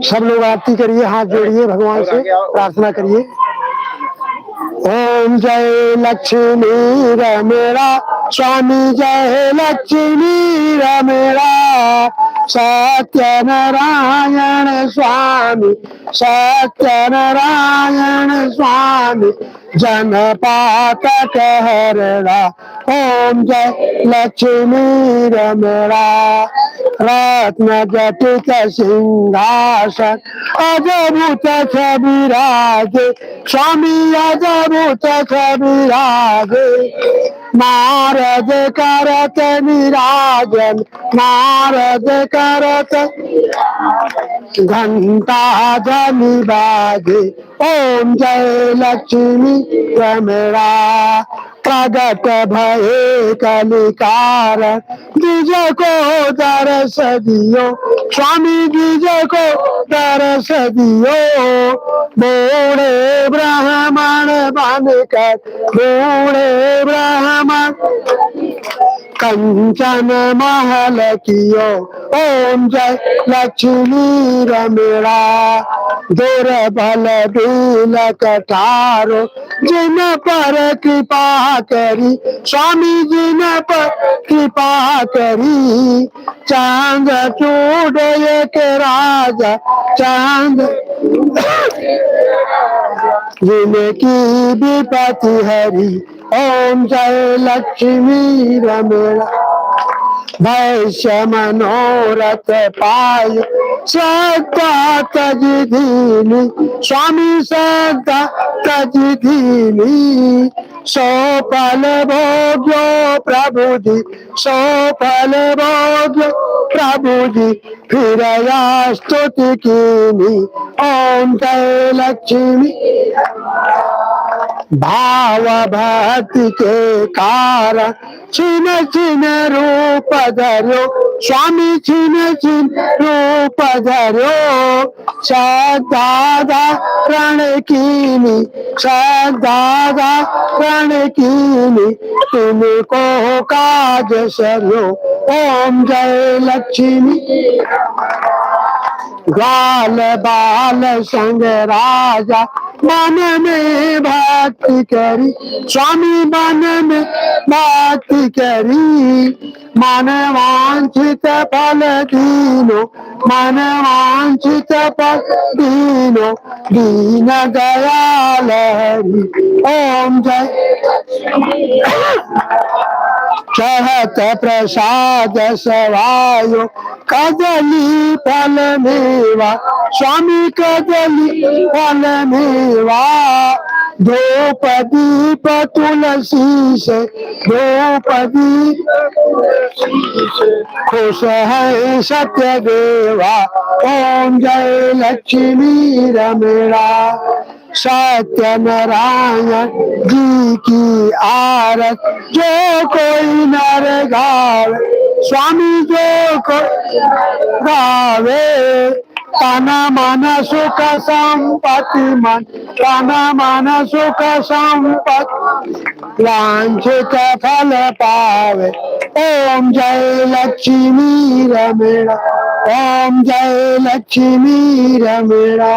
सब लोग आरती करिए, हाथ जोड़िए, भगवान से प्रार्थना करिए। ओम जय लक्ष्मी रमेरा स्वामी, जय लक्ष्मी रमेरा सत्यनारायण स्वामी, सत्यनारायण स्वामी जनपातक हरड़ा। ओम जय लक्ष्मी रमेरा रत्न जटित सिंहासन अजभूत छविराजे स्वामी, अजभूत छविराजे नारद करत निराजन, नारद करत घंटा जनि बाजे। ओम जय लक्ष्मी रमरा प्रगट भये कलिकार, द्विज को दरस दियो स्वामी, द्विज को दरस दियो। बूढ़े ब्राह्मण बनकर, बूढ़े ब्राह्मण कंचन महल कियो। ओम जय लक्ष्मी रमरा दुर्बल दीन कटारो, जिन पर कृपा करी स्वामी, जिन पर कृपा करी। चांद चूड़ एक राजा, चांद जिनकी विपत्ति हरी। ओम जय लक्ष्मी रमरा वैश्य मनोरथ पाय, सदा तज दीनी स्वामी, सदा तज दीनी। सो फल भोग्यो प्रभु जी, सो फल भोग्यो प्रभु जी फिर स्तुति कीनी। ओम जय लक्ष्मी भाव भक्ति के कारण छिन छिन रूप धर्यो स्वामी, छिन छिन रूप धर्यो। सदा रण कीनी, सदा रण कीनी तुमको काज सर्यो। ओम जय लक्ष्मी ग्वाल बाल संग राजा मन में भक्ति करी स्वामी, मन में भक्ति करी। मन वांछित फल दीनो, मन वांछित फल दीनो, दीन दयाल हरि। ओम जय चहत प्रसाद सवायो कदली फल मेवा स्वामी, कदली फल मेवा। धूप दीप तुलसी से, धूप दीप खुश है सत्य देवा। ओम जय लक्ष्मी रमरा सत्यनारायण जी की आरत जो कोई नर गावे स्वामी, जो कोई गावे। तन मन सुख संपत्ति मन, तन मन सुख संपत्ति वांछित फल पावे। ओम जय लक्ष्मी रमरा, ओम जय लक्ष्मी रमरा।